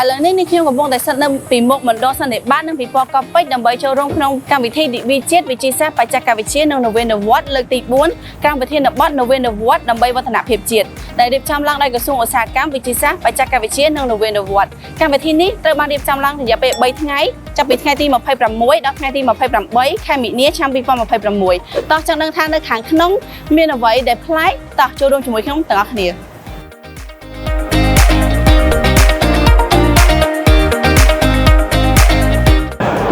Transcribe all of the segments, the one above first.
ឥឡូវនេះខ្ញុំកំពុងតែស្ថិតនៅពីមុខមណ្ឌលសន្និបាតនិងពិព័រណ៍កោះពេជ្រដើម្បីចូលរួមក្នុងកម្មវិធីនិវិជាតិវិទ្យាសាស្ត្របច្ចេកវិទ្យានិងនវានុវត្តន៍លើកទី4កម្មវិធីនបត់នវានុវត្តន៍ដើម្បីវឌ្ឍនភាពជាតិដែលរៀបចំឡើងដោយក្រសួងឧស្សាហកម្មវិទ្យាសាស្ត្របច្ចេកវិទ្យានិងនវានុវត្តន៍កម្មវិធីនេះត្រូវបានរៀបចំឡើងរយៈពេល3ថ្ងៃចាប់ពីថ្ងៃទី26ដល់ថ្ងៃទី28ខែមិនិនាឆ្នាំ2026តោះចង់ដឹងថានៅខាងក្នុងមានអ្វីដែលប្លែកតោះចូលរួមជាមួយខ្ញុំទាំងអស់គ្នា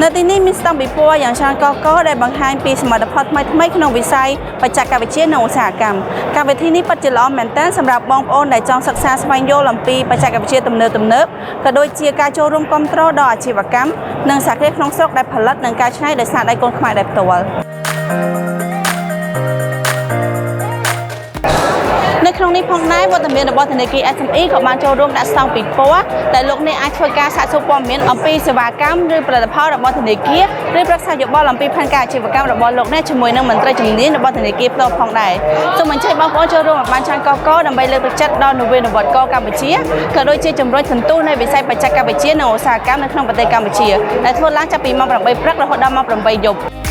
នៅទីនេះមានស្តង់ពិព័រណ៍យ៉ាងច្រើនកកដែលបង្ហាញពីសមិទ្ធផលថ្មីៗក្នុងវិស័យបច្ចេកវិទ្យានិងឧស្សាហកម្មកម្មវិធីនេះពិតជាល្អមែនទែនសម្រាប់បងប្អូនដែលចង់សិក្សាស្វែងយល់អំពីបច្ចេកវិទ្យាទំនើបក៏ដូចជាការចូលរួមគាំទ្រដល់អាជីវកម្មនិងសហគ្រាសក្នុងស្រុកដែលផលិតនិងកែច្នៃដោយស្នាដៃកូនខ្មែរដោយផ្ទាល់នៅក្នុងនេះផងដែរវត្តមានរបស់ធនាគារ SME ក៏បានចូលរួមដាក់ស្តង់ពិព័រណ៍ដែលលោកអ្នកអាចធ្វើការសាកសួរព័ត៌មានអំពីសេវាកម្មឬផលិតផលរបស់ធនាគារឬប្រឹក្សាយោបល់អំពីផែនការអាជីវកម្មរបស់លោកអ្នកជាមួយនឹងមន្ត្រីជំនាញរបស់ធនាគារផ្ទាល់ផងដែរសូមអញ្ជើញបងប្អូនចូលរួមឲ្យបានច្រើនកកដើម្បីលើកទឹកចិត្តដល់នវានុវត្តន៍កម្ពុជាក៏ដូចជាជំរុញសន្ទុះនៃវិស័យបច្ចេកវិទ្យានិងឧស្សាហកម្មនៅក្នុងប្រទេសកម្ពុជាដែលធ្វើឡើងចាប់ពីម៉ោង 8 ព្រឹករហូតដល់ម៉ោង 8 យប់